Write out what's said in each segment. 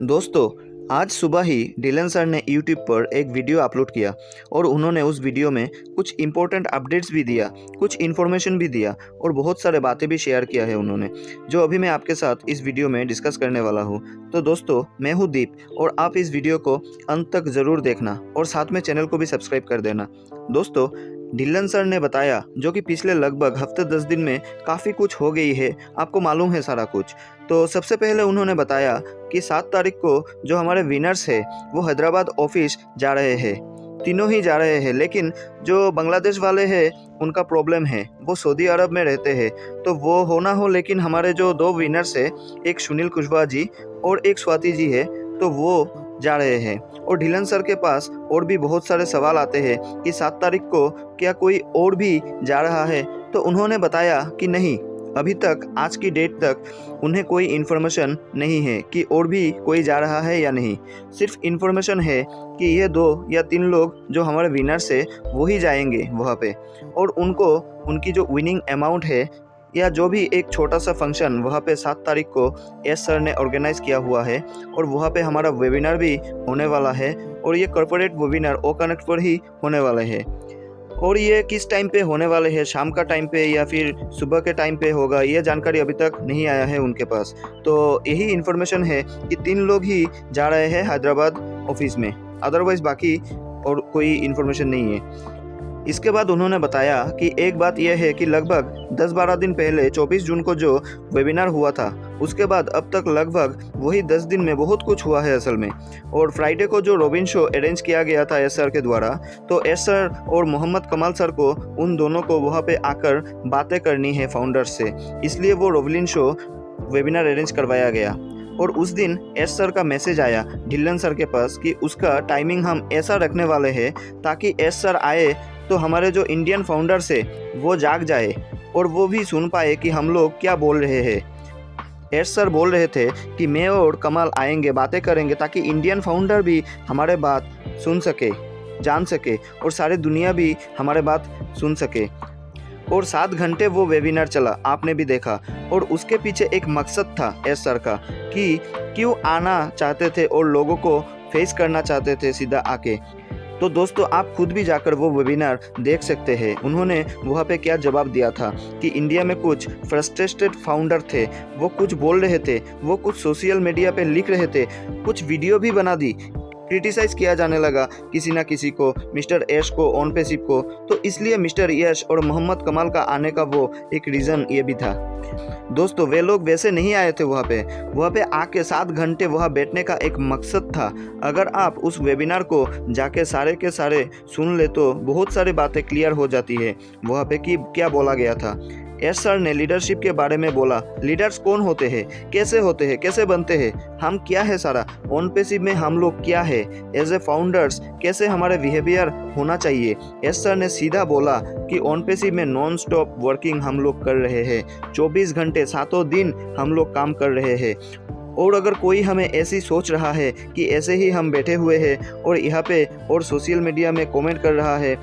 दोस्तों, आज सुबह ही डिलन सर ने यूट्यूब पर एक वीडियो अपलोड किया और उन्होंने उस वीडियो में कुछ इम्पोर्टेंट अपडेट्स भी दिया, कुछ इन्फॉर्मेशन भी दिया और बहुत सारे बातें भी शेयर किया है उन्होंने, जो अभी मैं आपके साथ इस वीडियो में डिस्कस करने वाला हूँ। तो दोस्तों, मैं हूँ दीप और आप इस वीडियो को अंत तक ज़रूर देखना और साथ में चैनल को भी सब्सक्राइब कर देना। दोस्तों, डिलन सर ने बताया जो कि पिछले लगभग हफ्ते 10 दिन में काफ़ी कुछ हो गई है, आपको मालूम है सारा कुछ। तो सबसे पहले उन्होंने बताया कि 7 तारीख को जो हमारे विनर्स है वो हैदराबाद ऑफिस जा रहे हैं, तीनों ही जा रहे हैं। लेकिन जो बांग्लादेश वाले हैं उनका प्रॉब्लम है, वो सऊदी अरब में रहते हैं, तो वो हो ना हो, लेकिन हमारे जो 2 विनर्स है, एक सुनील कुशवाहा जी और एक स्वाति जी है, तो वो जा रहे हैं। और ढिलन सर के पास और भी बहुत सारे सवाल आते हैं कि 7 तारीख को क्या कोई और भी जा रहा है, तो उन्होंने बताया कि नहीं, अभी तक आज की डेट तक उन्हें कोई इन्फॉर्मेशन नहीं है कि और भी कोई जा रहा है या नहीं। सिर्फ इन्फॉर्मेशन है कि ये 2 या 3 लोग जो हमारे विनर्स है वो ही जाएंगे वहाँ पे, और उनको उनकी जो विनिंग अमाउंट है या जो भी एक छोटा सा फंक्शन वहाँ पे 7 तारीख को एस सर ने ऑर्गेनाइज किया हुआ है, और वहाँ पे हमारा वेबिनार भी होने वाला है, और ये कॉर्पोरेट वेबिनार ओ कनेक्ट पर ही होने वाले हैं। और ये किस टाइम पे होने वाले हैं, शाम का टाइम पे या फिर सुबह के टाइम पे होगा, ये जानकारी अभी तक नहीं आया है उनके पास। तो यही इन्फॉर्मेशन है कि 3 लोग ही जा रहे हैं हैदराबाद ऑफिस में, अदरवाइज बाकी और कोई इन्फॉर्मेशन नहीं है। इसके बाद उन्होंने बताया कि एक बात यह है कि लगभग 10-12 दिन पहले 24 जून को जो वेबिनार हुआ था, उसके बाद अब तक लगभग वही 10 दिन में बहुत कुछ हुआ है असल में। और फ्राइडे को जो रोबिन शो अरेंज किया गया था एस सर के द्वारा, तो एस सर और मोहम्मद कमाल सर को, उन दोनों को वहाँ पे आकर बातें करनी है फाउंडर्स से, इसलिए वो रोबिन शो वेबिनार अरेंज करवाया गया। और उस दिन एस सर का मैसेज आया ढिल्लन सर के पास कि उसका टाइमिंग हम ऐसा रखने वाले हैं ताकि एस सर आए तो हमारे जो इंडियन फाउंडर्स है वो जाग जाए और वो भी सुन पाए कि हम लोग क्या बोल रहे हैं। एस सर बोल रहे थे कि मैं और कमाल आएंगे, बातें करेंगे, ताकि इंडियन फाउंडर भी हमारे बात सुन सके, जान सके, और सारी दुनिया भी हमारे बात सुन सके। और 7 घंटे वो वेबिनार चला, आपने भी देखा। और उसके पीछे एक मकसद था एस सर का कि क्यों आना चाहते थे और लोगों को फेस करना चाहते थे सीधा आके। तो दोस्तों, आप खुद भी जाकर वो वेबिनार देख सकते हैं। उन्होंने वहाँ पे क्या जवाब दिया था कि इंडिया में कुछ फ्रस्ट्रेटेड फाउंडर थे, वो कुछ बोल रहे थे, वो कुछ सोशल मीडिया पे लिख रहे थे, कुछ वीडियो भी बना दी, क्रिटिसाइज किया जाने लगा किसी ना किसी को, मिस्टर यश को, ऑन पेसिव को। तो इसलिए मिस्टर यश और मोहम्मद कमाल का आने का वो एक रीज़न ये भी था। दोस्तों, वे लोग वैसे नहीं आए थे वहाँ पे आके 7 घंटे वहाँ बैठने का एक मकसद था। अगर आप उस वेबिनार को जाके सारे के सारे सुन ले तो बहुत सारी बातें क्लियर हो जाती है वहाँ पे कि क्या बोला गया था। एस सर ने लीडरशिप के बारे में बोला, लीडर्स कौन होते हैं, कैसे बनते हैं, हम क्या है, सारा ऑन पेसिव में हम लोग क्या है, एज ए फाउंडर्स कैसे हमारे बिहेवियर होना चाहिए। एस सर ने सीधा बोला कि ऑन पेसिव में नॉन स्टॉप वर्किंग हम लोग कर रहे हैं, 24 घंटे 7 दिन हम लोग काम कर रहे हैं। और अगर कोई हमें ऐसी सोच रहा है कि ऐसे ही हम बैठे हुए हैं और यहाँ पे और सोशल मीडिया में कमेंट कर रहा है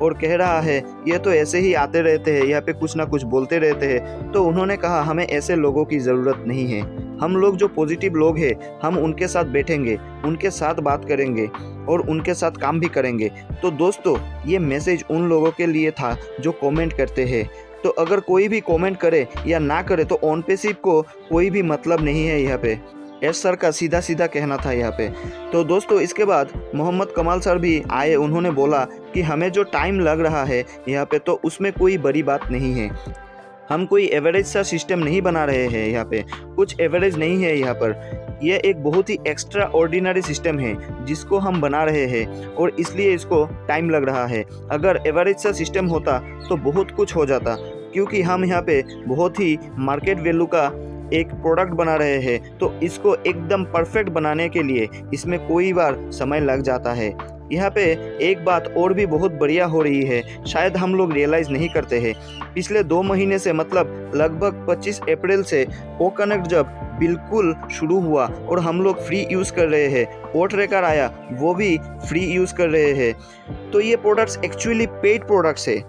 और कह रहा है ये तो ऐसे ही आते रहते हैं, यहाँ पे कुछ ना कुछ बोलते रहते हैं, तो उन्होंने कहा हमें ऐसे लोगों की ज़रूरत नहीं है। हम लोग जो पॉजिटिव लोग हैं, हम उनके साथ बैठेंगे, उनके साथ बात करेंगे और उनके साथ काम भी करेंगे। तो दोस्तों, ये मैसेज उन लोगों के लिए था जो कमेंट करते हैं। तो अगर कोई भी कमेंट करे या ना करे तो ऑन पेसिव को कोई भी मतलब नहीं है यहाँ पे, एस सर का सीधा सीधा कहना था यहाँ पे। तो दोस्तों, इसके बाद मोहम्मद कमाल सर भी आए, उन्होंने बोला कि हमें जो टाइम लग रहा है यहाँ पे, तो उसमें कोई बड़ी बात नहीं है, हम कोई एवरेज सा सिस्टम नहीं बना रहे हैं, यहाँ पे कुछ एवरेज नहीं है यहाँ पर। यह एक बहुत ही एक्स्ट्रा ऑर्डिनरी सिस्टम है जिसको हम बना रहे हैं और इसलिए इसको टाइम लग रहा है। अगर एवरेज सा सिस्टम होता तो बहुत कुछ हो जाता, क्योंकि हम यहाँ पे बहुत ही मार्केट वैल्यू का एक प्रोडक्ट बना रहे हैं, तो इसको एकदम परफेक्ट बनाने के लिए इसमें कोई बार समय लग जाता है। यहाँ पे एक बात और भी बहुत बढ़िया हो रही है, शायद हम लोग रियलाइज़ नहीं करते हैं। पिछले 2 महीने से, मतलब लगभग 25 अप्रैल से ओ कनेक्ट जब बिल्कुल शुरू हुआ और हम लोग फ्री यूज़ कर रहे हैं, ओ ट्रैकर आया वो भी फ्री यूज़ कर रहे हैं, तो ये प्रोडक्ट्स एक्चुअली पेड प्रोडक्ट्स है,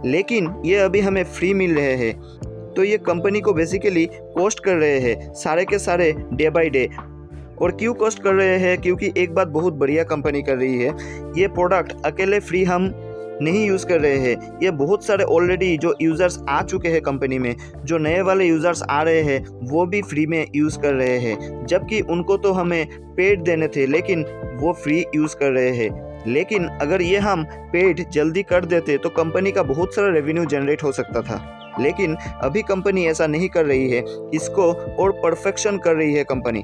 लेकिन ये अभी हमें फ्री मिल रहे हैं। तो ये कंपनी को बेसिकली कॉस्ट कर रहे हैं सारे के सारे डे बाय डे। और क्यों कॉस्ट कर रहे हैं? क्योंकि एक बात बहुत बढ़िया कंपनी कर रही है, ये प्रोडक्ट अकेले फ्री हम नहीं यूज़ कर रहे हैं, ये बहुत सारे ऑलरेडी जो यूज़र्स आ चुके हैं कंपनी में, जो नए वाले यूज़र्स आ रहे हैं वो भी फ्री में यूज़ कर रहे हैं, जबकि उनको तो हमें पेड देने थे लेकिन वो फ्री यूज़ कर रहे हैं। लेकिन अगर ये हम पेड जल्दी कर देते तो कंपनी का बहुत सारा रेवेन्यू जनरेट हो सकता था, लेकिन अभी कंपनी ऐसा नहीं कर रही है, इसको और परफेक्शन कर रही है कंपनी।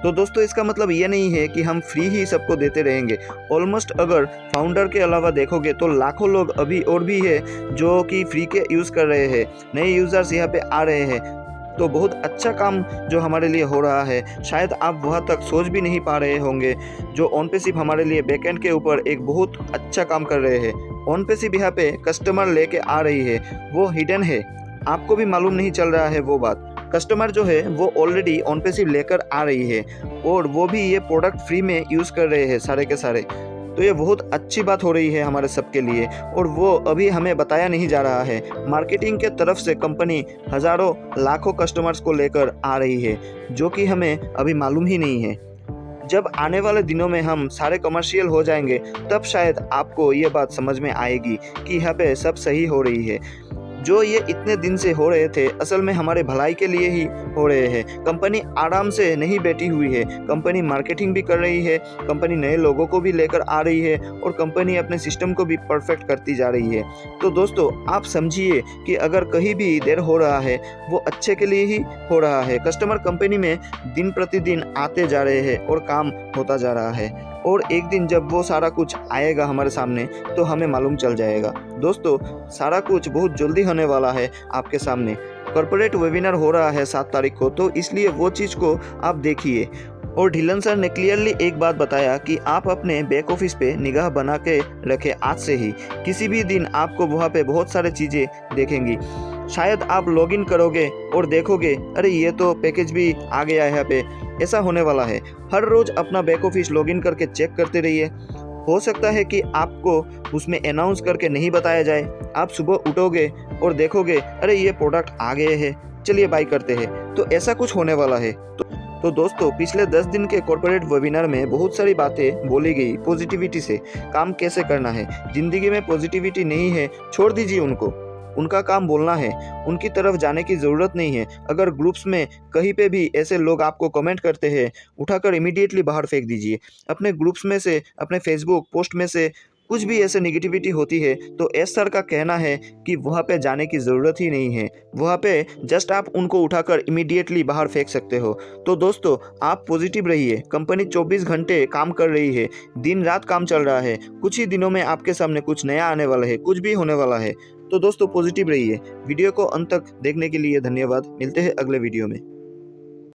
तो दोस्तों इसका मतलब ये नहीं है कि हम फ्री ही सबको देते रहेंगे। ऑलमोस्ट अगर फाउंडर के अलावा देखोगे तो लाखों लोग अभी और भी है जो कि फ्री के यूज़ कर रहे हैं, नए यूज़र्स यहाँ पे आ रहे हैं। तो बहुत अच्छा काम जो हमारे लिए हो रहा है, शायद आप वहाँ तक सोच भी नहीं पा रहे होंगे। जो OnPassive हमारे लिए बैकएंड के ऊपर एक बहुत अच्छा काम कर रहे हैं। OnPassive यहाँ पे कस्टमर लेके आ रही है, वो हिडन है, आपको भी मालूम नहीं चल रहा है वो बात। कस्टमर जो है वो ऑलरेडी OnPassive लेकर आ रही है और वो भी ये प्रोडक्ट फ्री में यूज़ कर रहे हैं सारे के सारे। तो ये बहुत अच्छी बात हो रही है हमारे सबके लिए और वो अभी हमें बताया नहीं जा रहा है। मार्केटिंग के तरफ से कंपनी हज़ारों लाखों कस्टमर्स को लेकर आ रही है, जो कि हमें अभी मालूम ही नहीं है। जब आने वाले दिनों में हम सारे कमर्शियल हो जाएंगे तब शायद आपको ये बात समझ में आएगी कि यहाँ पे सब सही हो रही है। जो ये इतने दिन से हो रहे थे असल में हमारे भलाई के लिए ही हो रहे हैं। कंपनी आराम से नहीं बैठी हुई है, कंपनी मार्केटिंग भी कर रही है, कंपनी नए लोगों को भी लेकर आ रही है और कंपनी अपने सिस्टम को भी परफेक्ट करती जा रही है। तो दोस्तों आप समझिए कि अगर कहीं भी देर हो रहा है वो अच्छे के लिए ही हो रहा है। कस्टमर कंपनी में दिन प्रतिदिन आते जा रहे हैं और काम होता जा रहा है और एक दिन जब वो सारा कुछ आएगा हमारे सामने तो हमें मालूम चल जाएगा। दोस्तों सारा कुछ बहुत जल्दी होने वाला है आपके सामने। कॉर्पोरेट वेबिनार हो रहा है 7 तारीख को, तो इसलिए वो चीज़ को आप देखिए। और ढिल्लन सर ने क्लियरली एक बात बताया कि आप अपने बैक ऑफिस पे निगाह बना के रखें आज से ही। किसी भी दिन आपको वहाँ पे बहुत सारे चीज़ें देखेंगी। शायद आप लॉगिन करोगे और देखोगे अरे ये तो पैकेज भी आ गया है यहाँ पे। ऐसा होने वाला है। हर रोज़ अपना बैक ऑफिस लॉगिन करके चेक करते रहिए। हो सकता है कि आपको उसमें अनाउंस करके नहीं बताया जाए। आप सुबह उठोगे और देखोगे अरे ये प्रोडक्ट आ गए हैं, चलिए बाई करते हैं। तो ऐसा कुछ होने वाला है। तो दोस्तों पिछले 10 दिन के कॉर्पोरेट वेबिनार में बहुत सारी बातें बोली गई पॉजिटिविटी से। काम कैसे करना है, ज़िंदगी में पॉजिटिविटी नहीं है छोड़ दीजिए उनको, उनका काम बोलना है, उनकी तरफ जाने की ज़रूरत नहीं है। अगर ग्रुप्स में कहीं पे भी ऐसे लोग आपको कमेंट करते हैं, उठाकर इमीडिएटली बाहर फेंक दीजिए। अपने ग्रुप्स में से, अपने फेसबुक पोस्ट में से कुछ भी ऐसे निगेटिविटी होती है तो एस सर का कहना है कि वहाँ पे जाने की ज़रूरत ही नहीं है। वहाँ पे जस्ट आप उनको उठाकर इमीडिएटली बाहर फेंक सकते हो। तो दोस्तों आप पॉजिटिव रहिए। कंपनी 24 घंटे काम कर रही है, दिन रात काम चल रहा है। कुछ ही दिनों में आपके सामने कुछ नया आने वाला है, कुछ भी होने वाला है। तो दोस्तों पॉजिटिव रहिए। वीडियो को अंत तक देखने के लिए धन्यवाद। मिलते हैं अगले वीडियो में।